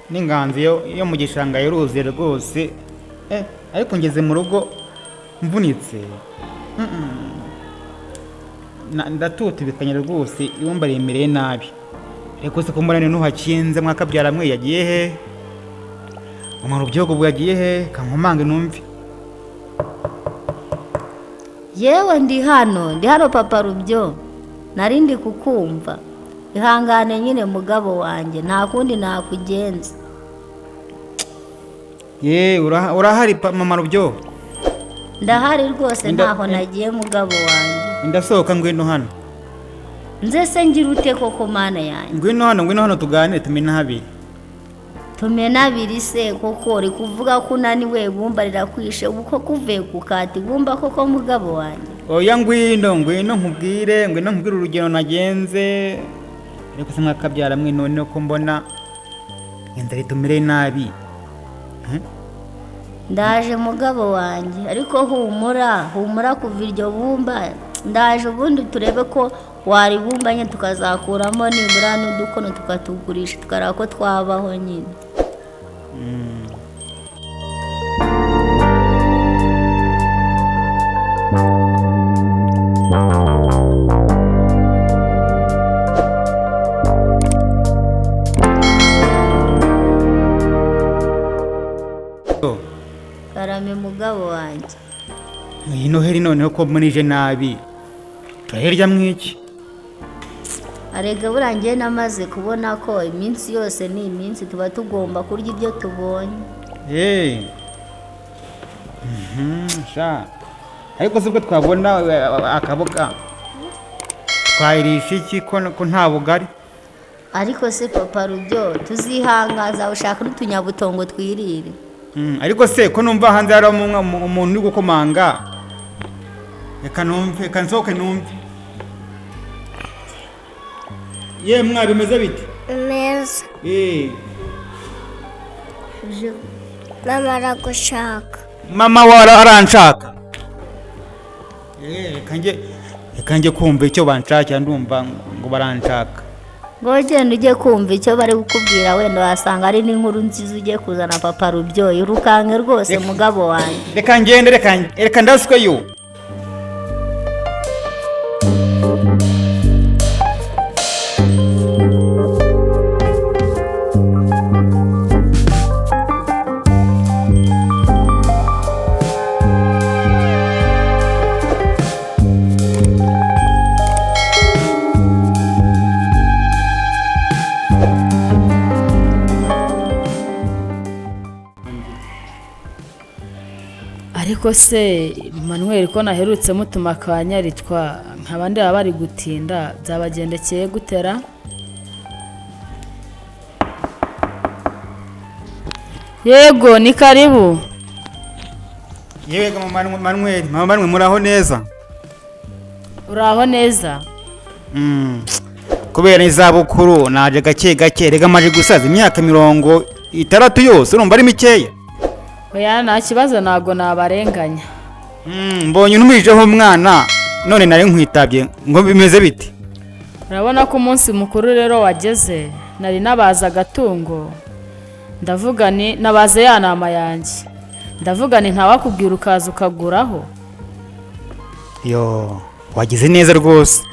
n'inganzi yo mu gishanga yaruzuye rwose ariko ngeze mu rugo mvunitse ndatutubikanye rwose ibumba rimereye nabi ariko se ko mbona ntuhakinze mwakabyara mwe yagiye he umara ubyogo bwagiye he kankomange numve yewe ndi hano papa Rubyo narindi kukumva ihangane nyine mugabo wanjye nta kundi nakugenza urahari mama Rubyo ndahari rwose ntaho nagiye mugabo wanjye ndasohoka ngwino hano nze se ngira ute koko mana yanjye ngwino hano tuganire tumena abiri se koko uri kuvuga ko unaniwe bumba rirakwishe ubu ko kuvuye ku kati bumba koko mugabo wanjye oya ngwino nkubwire urugendo nagenze ariko se mwakabyara mwe none ko mbona ngenda ritumire nabi ndaje mugabo wanjye ariko humura kuva iryo bumba ndaje ubundi turebe ko waribumbanye tukazakuramo nibura n'udukono tukatugurisha tukaraba ko twabaho nyine karame mugabo wanjye iyi noheri noneho ko munije nabi turahirya mwiki arega burangiye namaze kubona ko iminsi yose ni iminsi tuba tugomba kurya ibyo tubonye ariko sibwo twabona akaboga twayirisha iki ko nta bugari ariko se papa Rubyo tuzihangaza ushaka n'utunyabutongo twirire ariko se ko numva hanze hari umuntu uri gukomanga reka nsohoke numve ye mwa bimeze bite neza mama aragushaka mama wa aranshaka reka njye kumva icyo banshakira ndumva ngo baranshaka ngo genda ujye kumva icyo bari kukubwira wenda wasanga ari n'inkuru nziza ugiye kuzana papa Rubyo urukange rwose mugabo wanjye reka ngende reka ndasweyo ariko se Manuel ko naherutse mutuma kwa NYARiTWA nk'abandi baba bari gutinda byabagendekeye gutera yego ni karibu yego Manuel muraho neza uraho neza kubera izabukuru naje gake rega maje gusaza imyaka 60 yose urumva ari mikeya oya nta kibazo ntago nabarenganya mbonye untumijeho umwana none nari nkwitabye ngo bimeze bite urabona ko umunsi mukuru rero wageze nari nabaza agatungo ndavuga ni nabaze ya nama yanjye ndavuga ni ntawakubwira ukaza ukaguraho wagize neza rwose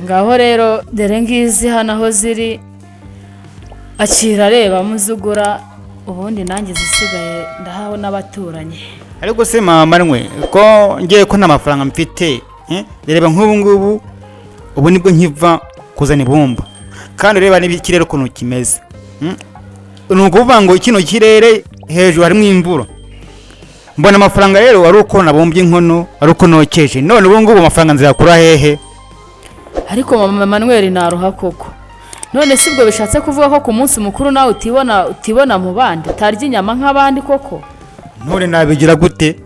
ngaho rero dore ngizi hano aho ziri akira reba muzugura ubundi nanjye zisigaye ndahaho n'abaturanyi ariko se Manuel ko ngiye ko nta mafaranga mfite reba nk'ubu ngubu ubu nibwo nkiva kuzana ibumba kandi reba n'ikirere ukuntu kimeze ni ukuvuga ngo kino kirere hejuru harimo imvura mbona amafaranga rero ari uko nabumbye inkono ari uko nokeje none ubu ngubu amafaranga nzayakura hehe ariko mama Manuel naruha koko none sibwo bishatse kuvuga ko ku munsi mukuru nawe utibona mu bandi utarya inyama nk'abandi koko none nabigira gute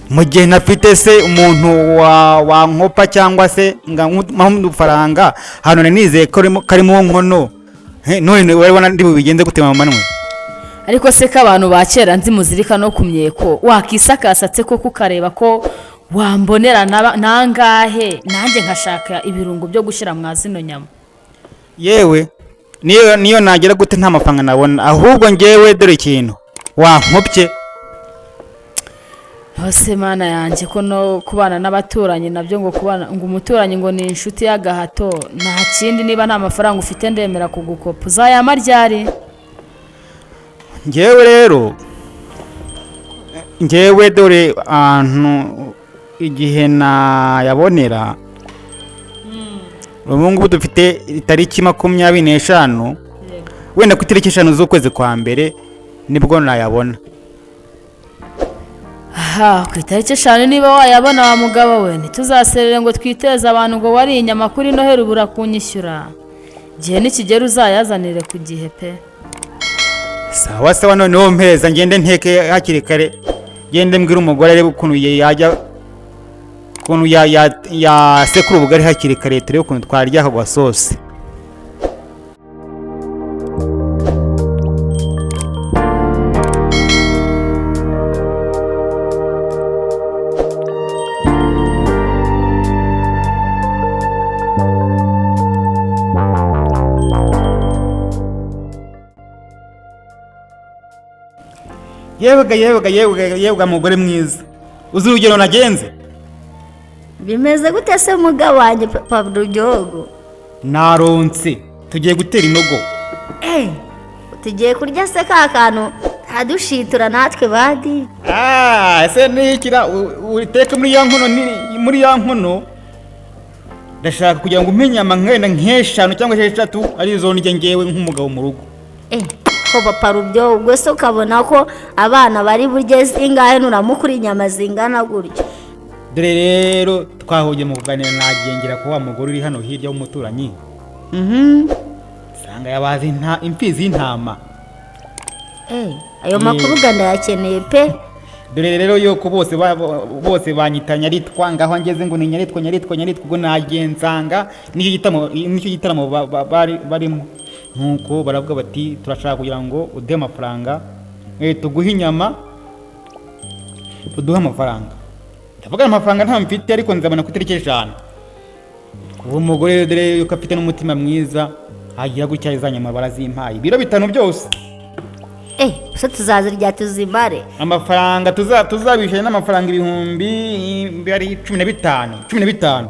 mu gihe nafite se umuntu wa nkopa cyangwa se nk'udufaranga hano nizeye ko karimo nkono none urabona ndi bubigenze gute mama Manuel ariko se ko abantu ba kera nzi muzirika no kumyeko wakisakasatse koko ukareba ko wambonera nangahe nanjye nkashaka ibirungo byo gushyira mwa zino nyama yewe niyo nagera gute nta mafaranga nabona, ahubwo ngewe dore ikintu wankopye. hose mana yanjye ko no kubana n'abaturanyi nabyo ngo kubana ngo umuturanyi ngo ni inshuti y'agahato, nta kindi. Niba nta mafaranga ufite ndemera kugukopa, uzayama ryari? Ngewe rero dore ahantu igihe nayabonera, ubu ngubu dufite itariki 25, wenda ku itariki 5 z'ukwezi kwa mbere nibwo nayabona. aha ku itariki 5 niba wayabona wa mugabo we, ntituzaserere ngo twiteze abantu ngo wari inyama kuri Noheli ubura kunyishyura. Igihe nikigera uzayazanire ku gihe pe. Sawa sawa, noneho mpeza ngende nteke hakiri kare, ngende mbwira umugore arebe ukuntu yajya ukuntu yasekura ubugari hakiri kare, turebe ukuntu twarya akagwa sose. Yewega mugore mwiza, uzi urugero nagenze? bimeze gute se mugabo wanjye Pablo Gyogo? Naronse tugiye gutera inogo. Tugiye kurya se ka kantu hadushitura natwe badi. Ese nikira uteke muri ya nkono ndashaka kugira ngo umpe inyama nkenda nk'eshanu cyangwa 6 ari zo ndya ngewe nk'umugabo mu rugo. Ko Papa Rubyo ubwo se ukabona ko abana bari burye zingahe nuramukura inyama zingana gutyo? Dore rero twahuye mu kuganira nagengera ko wa mugore uri hano hirya w'umuturanyi. Sanga yabazi imfizi y'intama. ayo makuru ganda yakeneye pe. Dore rero yuko bose banyitanya aritwa ngaho ngeze ngo ni nyaritwa ubwo nagenzanga n'icyo gitaramo barimo. Nkuko baravuga bati turashaka kugira ngo ude amafaranga tuguhe inyama uduhe amafaranga. Ndavuga amafaranga nta mfite ariko nzabona ku itariki 5. Uwo mugore dore yuko afite n'umutima mwiza agira gutya izanyama barazimpaye ibiro 5 byose. Se tuzazirya tuzimare Amafaranga tuzabishyura n'amafaranga ibihumbi bari 15.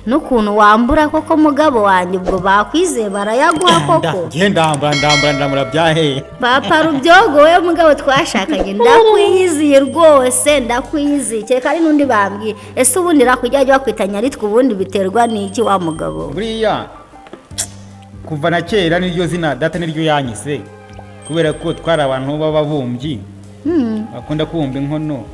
N'ukuntu wambura koko mugabo wanjye ubwo bakwizeye barayaguha koko. Ndambura byahe. Papa Rubyogo we mugabo twashakanye ndakwiyiziye rwose, ndakwiyiziye cyeka ari nundi bambwiye. Ese ubundi rakujyaje bakwitanya aritwe ubundi biterwa n'iki wa mugabo? Buriya kuva na kera niryo zina data niryo yanyise, kubera ko twara abantu b'ababumbyi bakunda kubumba inkono.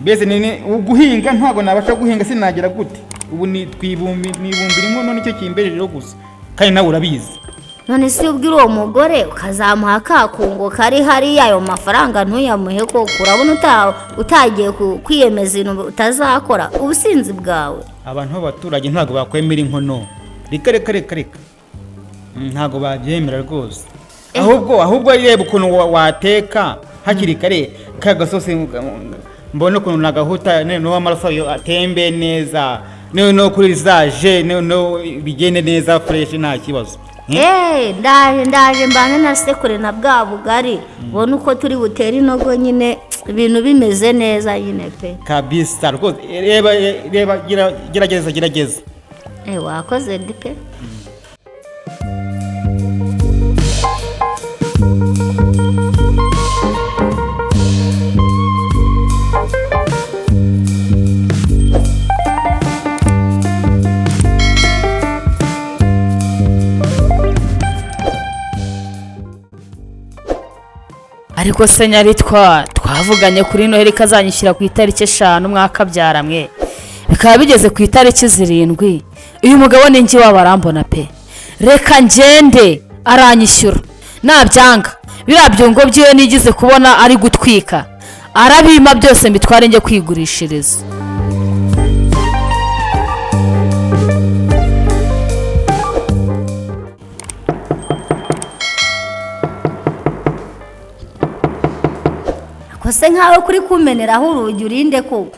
Mbese ni uguhinga ntago nabasha guhinga sinagira gute. Ubu ni nibumbira inkono nicyo kimbereye rero gusa, kandi nawe urabizi. None se ubwira uwo mugore ukazamuha kakungo kari hari ayo mafaranga ntuyamuhe ko urabona utagiye kwiyemeza ibintu utazakora ubusinzi bwawe. Abantu b'abaturage ntago bakwemera inkono, reka ntago babyemera rwose. Ahubwo reba ukuntu wateka hakiri kare kagasose, mbone ukuntu nagahuta no amaraso atembe neza, no kuri zaje no bigene neza fresh nta kibazo. Ndaje mbane na sekure na bwa bugari ubone uko turi butera inogo nyine ibintu bimeze neza nyine pe kabisa rwose. Reba gerageza. Wakoze dipe. Ariko se NYARiTWA twavuganye kuri Noheli kazanyishyira ku itariki 5 mwaka byaramwe, bikaba bigeze ku itariki 7. Uyu mugabo ni ngi wabarambona pe, reka ngende aranyishyura. Nabyanga biriya byungo byiwe nigize kubona ari gutwika, arabima byose mbitware nge kwigurishiriza. Kose nkawe kuri kumeneraho urugi urinde koko.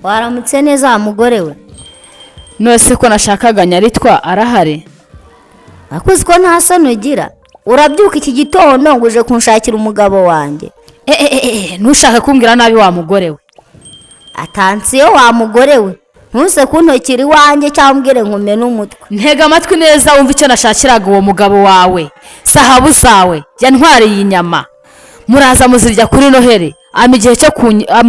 Waramutse Neza mugore we. nose ko nashakaga NYARiTWA arahari? akuzi ko nta soni ugira, urabyuka iki gitondo ngo uje kunshakira umugabo wanjye. Ntushaka kumbwira nabi wa mugore we. Atansiyo wa mugore we, ntuse kuntokira iwanjye cyangwa umbwire nkume n'umutwe. Ntega amatwi neza wumva icyo nashakiraga uwo mugabo wawe. Sahabu zawe yantwariye inyama, muraza muzirya kuri Noheri,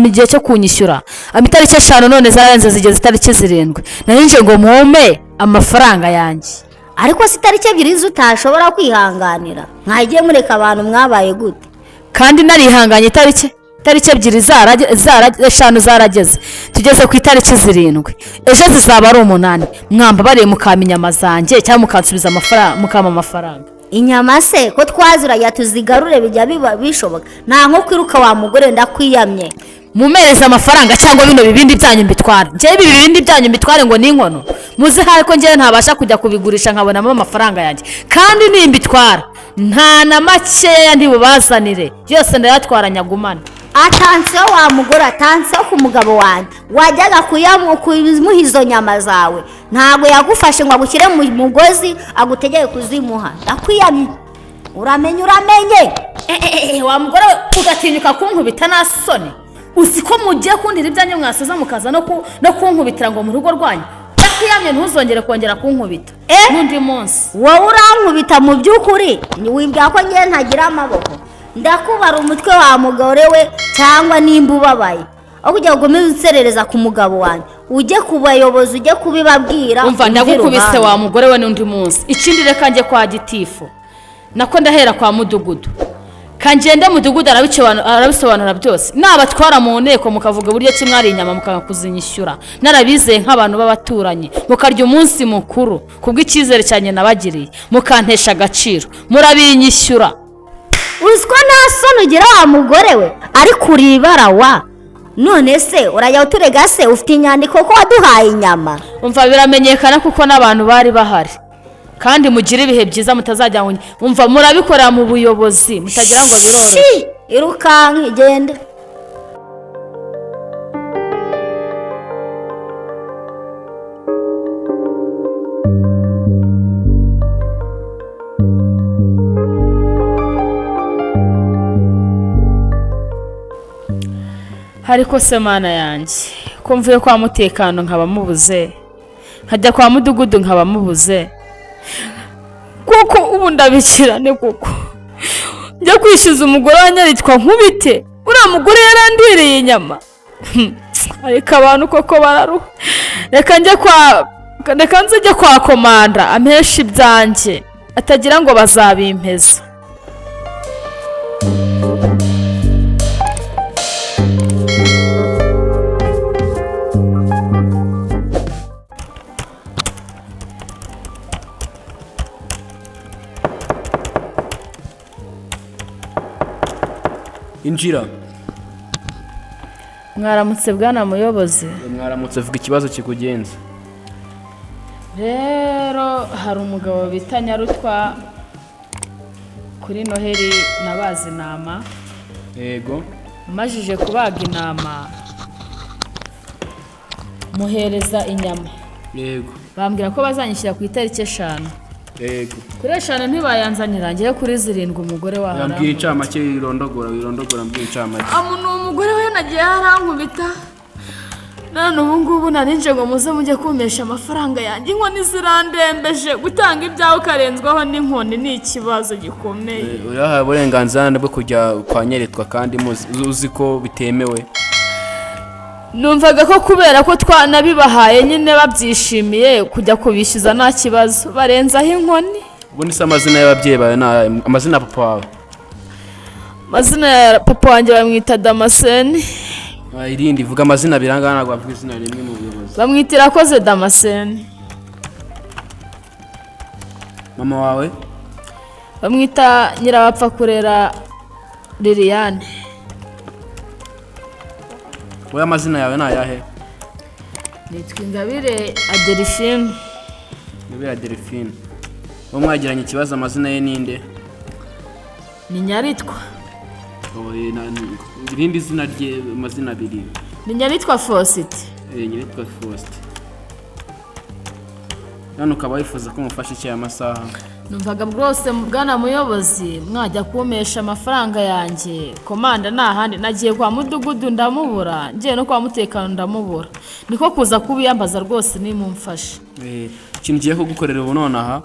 igihe cyo kunyishyura itariki 5 none zararenze zigeze itariki 7. Narinje ngo mume amafaranga yanjye, ariko si itariki 2 zutashobora kwihanganira. Mwagiye mureka abantu mwabaye gute? kandi narihanganye itariki 5 zarageze, tugeze ku itariki 7. Ejo zizaba ari 8. Mwamba bariye mukama inyama zanjye cyangwa mukansubiza amafaranga, mukama amafaranga. Inyama se ko twaziraya tuzigarure bijya biba bishoboka. Nta nko kwiruka wa mugore ndakwiyamye. Mumereza amafaranga cyangwa bino bibindi byanyu mbitwara. Ngiye bibindi byanyu mbitware ngo ni inkono. Muzi ko ngiye ntabasha kujya kubigurisha nkabonamo amafaranga yanjye. Kandi nimbitwara nta na makeya ndi bubazanire, yose ndayatwara nyagumana. Atansiyo wa mugore, atansiyo ku mugabo wanjye. Wajyaga kuyimuha izo nyama zawe, ntabwo yagufashe ngo agushyire mu mugozi agutegeye kuzimuha. Ndakwiyamye, uramenye. Wa mugore ugatinyuka kunkubita nasoni. Usiko mugiye kundira ibyanyu mwasoza mukaza no kunkubitira ngo mu rugo rwanyu. Ndakwiyamye, ntuzongere kongera kunkubita n'undi munsi. Wowe urankubita mu by'ukuri, wimbya ko ngiye ntagira amaboko. Ndakubara umutwe wa mugore we cyangwa nimba ubabaye. Aho kujya gukomeza utserereza ku mugabo wanjye, ujye kubayobozi, ujye kubibabwira. Umva ndagukubise wa mugore we n'undi munsi. Ikindi reka nje kwa gitifu, nako ndahera kwa mudugudu. Kanjende mudugudu arabisobanura byose. Nabatwara mu nteko mukavuga buryo kimwari inyama mukakuzinyishyura. Narabizeye nk'abantu b'abaturanyi, mukarya umunsi mukuru kubw'ikizere cyane nabagiriye, mukantesha agaciro, murabinyishyura. Uziko nta soni ugira wa mugore we, ariko uribara wa. None se urajya uturega se ufite inyandiko ko waduhaye inyama? Umva biramenyekana kuko n'abantu bari bahari. Kandi mugira ibihe byiza mutazajya ngo umva murabikorera mu buyobozi mutagira ngo biroroshye. Irukanka igende. Hariko semana yanjye ko mvuye kwa mutekano nkaba mubuze, nkajya kwa mudugudu nkaba mubuze, kuko ubu ndabikirane kuko njya kwishyuza umugore wa NYARiTWA nkubite. Uriya mugore yarandiriye inyama. Ariko abantu koko bararuha. Reka nze kwa komanda ampesha ibyanjye, atagira ngo bazabimpeza. Injira. Mwaramutse bwana muyobozi. Mwaramutse, vuga ikibazo kikugenza. Rero hari umugabo bita NYARiTWA kuri Noheri nabazi inama. Yego. Majije kubaga inama muhereza inyama. Yego. Bambwira ko bazanyishyira ku itariki 5. Yego. Kuri 5 ntibayanzanira, ngiye kuri 7 umugore wawe. Yambwiye incamake wirondogora mbwiye incamake. Amuntu umugore we nagiye harankubita. None ubu ngubu narinje ngo muze mujye kumesha amafaranga yanjye, inkoni zirandembeje, gutanga ibyawe karenzwaho n'inkoni ni ikibazo gikomeye. Uraha uburenganzira bwo kujya kwa NYARiTWA kandi uzi ko bitemewe. Numvaga ko kubera ko twanabibahaye nyine babyishimiye kujya kubishyuza nta kibazo, barenzaho inkoni. Ubundi se amazina y'ababyeyi bawe amazina ya papa wawe? Amazina ya papa wanjye bamwita Damascene. Irindi vuga amazina biranga ntabwo bavuga izina rimwe mu buyobozi. Bamwitira koze Damascene. Mama wawe? Bamwita nyirabapfa kurera Liliane. Wowe amazina yawe ni ayahe? Nitwa Ingabire Adelphine. Ingabire Adelphine. Wowe mwagiranye ikibazo, amazina ye ninde? Ni NYARiTWA. Irindi zina rye amazina abiri. Ni NYARiTWA Faustin. NYARiTWA Faustin. none ukaba wifuza ko mufasha iki aya masaha? numvaga rwose bwana muyobozi mwajya kumesha amafaranga yanjye. Komanda n'ahandi nagiye kwa mudugudu ndamubura, ngiye no kwa mutekano ndamubura, niko kuza kubiyambaza rwose nimumfashe. Ikintu ngiye kugukorera ubu nonaha,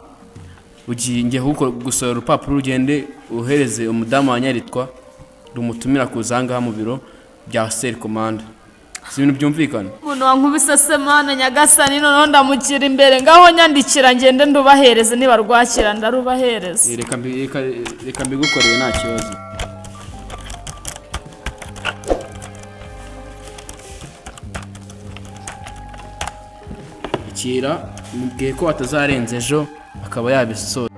ngiye gusora urupapuro ugende uhereze umudamu wa NYARiTWA rumutumira kuza ahangaha mu biro bya seri komanda. Si ibintu byumvikana? Umuntu wankubise semana nyagasani noneho ndamukira imbere ngaho nyandikira ngende ndubahereze niba rwakira ndarubahereze. Reka mbigukoreye nta kibazo. Ikira mubwiye ko atazarenza ejo akaba yabisoza.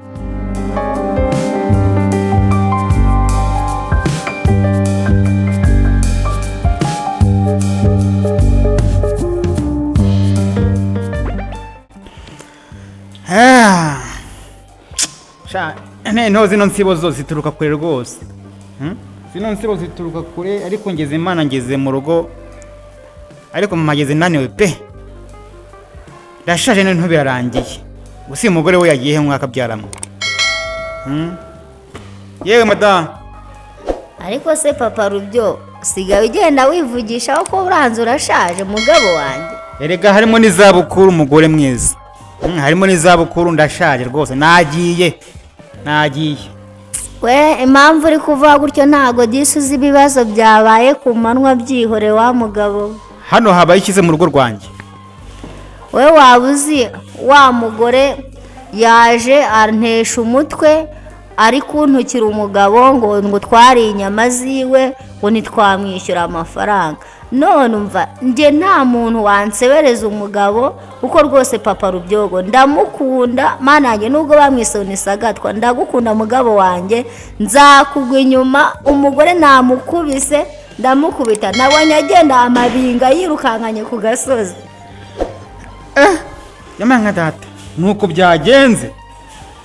No zino nsibo zose zituruka kure rwose. Zino nsibo zituruka kure, ariko ngeze Imana ngeze mu rugo, ariko mumageze naniwe pe. Ndashaje n'intu birarangiye. Gusa umugore we yagiye mwaka byaramo. Yewe madam. ariko se papa Rubyo sigaye ugenda wivugishaho ko uranze urashaje mugabo wanjye. Erega harimo n'izabukuru umugore mwiza. Harimo n'izabukuru ndashaje rwose nagiye. We impamvu uri kuvuga gutyo ntago disuze ibibazo byabaye ku manwa byihore wa mugabo. Hano habaye ikize mu rugo rwanjye. We wabuzi wa mugore yaje antesha umutwe ari kuntukira umugabo ngo twari inyama ziwe ngo nitwamwishyura amafaranga. None umva nge nta muntu wansebereza umugabo uko rwose papa Rubyogo ndamukunda manage nubwo bamwisonisagatwa ndagukunda mugabo wanjye nzakugwa inyuma. Umugore namukubise ndamukubita nabonye agenda amabinga yirukankanye ku gasozi. Yamanga data nuko byagenze.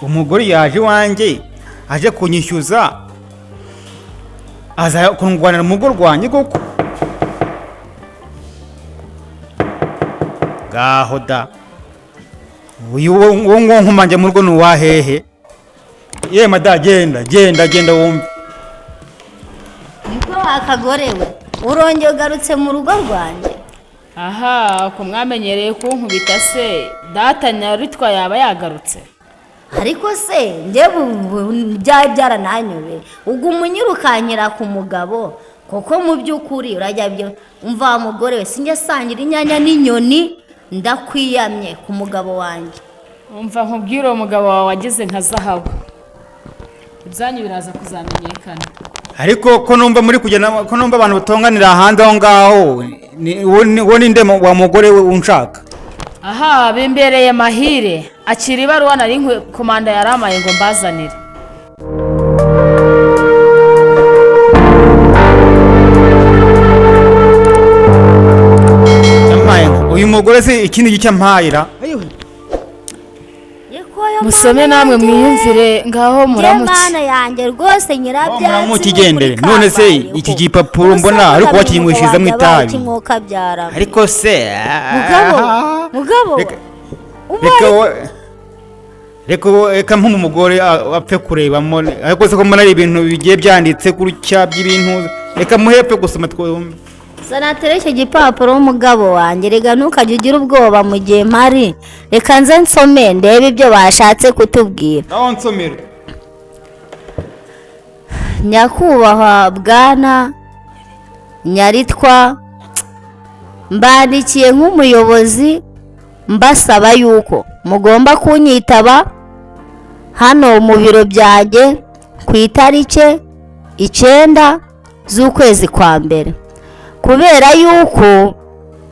Umugore yaje wanjye aje kunyishyuza aza kungwanira umugore rwanjye koko. Gahoda uyu wo nkomanje mu rugo nuwahehe. Ye mada genda wumve. Niko akagorewe uronge ugarutse mu rugo rwanjye. Aha ko mwamenyereye kunkubita se data NYARiTWA yaba yagarutse? Ariko se njye byarananyuwe ubwo umunyirukanyira ku mugabo koko mu by'ukuri urajya byo umva mugore we sinjye sangira inyanya n'inyoni ndakwiyamye ku mugabo wanjye. Umva nkubwira umugabo wawe wagize nka zahabu, ibyanyu biraza kuzamenyekana. Ariko ko numva muri kugenda ko numva abantu batonganira hanze aho ngaho wo ninde wa mugore we unshaka. Aha bimbereye mahire akira ibaruwa nari komanda yaramaye ngo mbazanire. Uyu mugore se ikindi gice mpayira. Musome namwe mwiyumvire ngaho muramutse. Mana yanjye rwose nyirabyatsi. Mukigendere none se iki gipapuro mbona ariko wakinywishiza mu itabi. Ariko se mugabo reka mpumugore apfe kurebamo. Ariko se ko mbona ari ibintu bigiye byanditse kurutya by'ibintu. Reka muhepfe gusoma twumve. Sanatere icyo gipapuro umugabo wanjye rega ntukajye ugira ubwoba mu gihe mpari. Reka nze nsome ndebe ibyo bashatse kutubwira. Naho nsomera. Nyakubahwa bwana NYARiTWA mbandikiye nk'umuyobozi mbasaba yuko mugomba kunyitaba hano mu biro byanjye ku itariki 9 z'ukwezi kwa mbere. Kubera yuko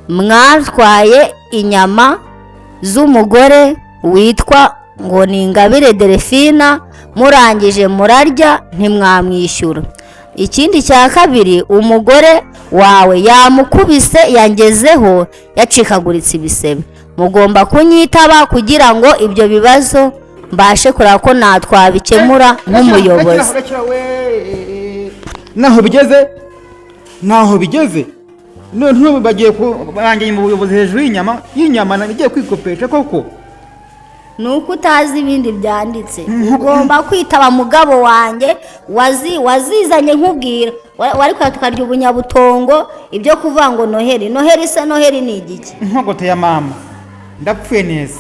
mwatwaye inyama z'umugore witwa ngo ni Ingabire Delphine murangije murarya ntimwamwishyura. Ikindi cya kabiri umugore wawe yamukubise yangezeho yacikaguritse ibisebe. Mugomba kunyitaba kugira ngo ibyo bibazo mbashe kureba ko natwabikemura nk'umuyobozi. Naho bigeze none bagiye kurangiye mu buyobozi hejuru y'inyama nagiye kwikopesha koko. nuko utazi ibindi byanditse ugomba kwitaba mugabo wanjye wazizanye nkubwira wari tukarya ubunyabutongo ibyo kuvuga ngo noheri se noheri ni igiki inkogoto ya mama ndapfuye neza.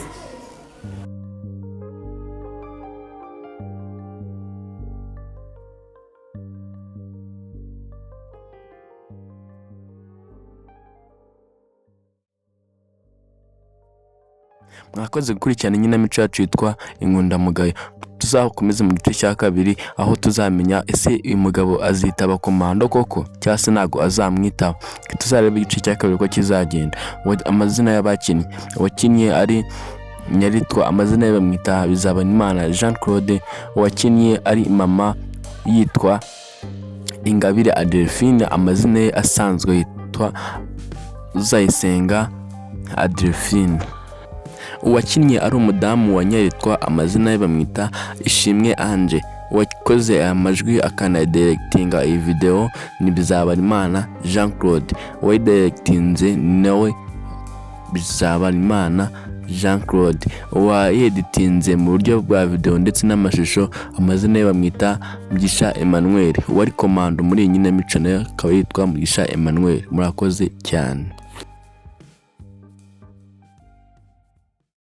mwakoze gukurikirana ikinamico yacu yitwa Inkundamugayo. Tuzakomeze mu gice cya kabiri aho tuzamenya ese uyu mugabo azitaba komando koko cyangwa se ntago azamwitaba. Tuzareba igice cya kabiri ko kizagenda. Amazina y'abakinnyi wakinnye ari NYARiTWA, amazina ye bamwita Bizabonimana Jean Claude, wakinnye ari mama yitwa Ingabire Adelphine, amazina ye asanzwe yitwa Uzayisenga Adelphine. Uwakinnye ari umudamu wa NYARiTWA, amazina ye bamwita Ishimwe Ange, wakoze amajwi akanayidirectinga iyi video ni Bizabonimana Jean Claude, wayidirectinze nawe Bizabonimana Jean Claude, wayeditinze mu buryo bwa video ndetse n'amashusho, amazina ye bamwita Mugisha Emmanuel, wari komando muri iyi nkinamico nayo akaba yitwa Mugisha Emmanuel. Murakoze cyane.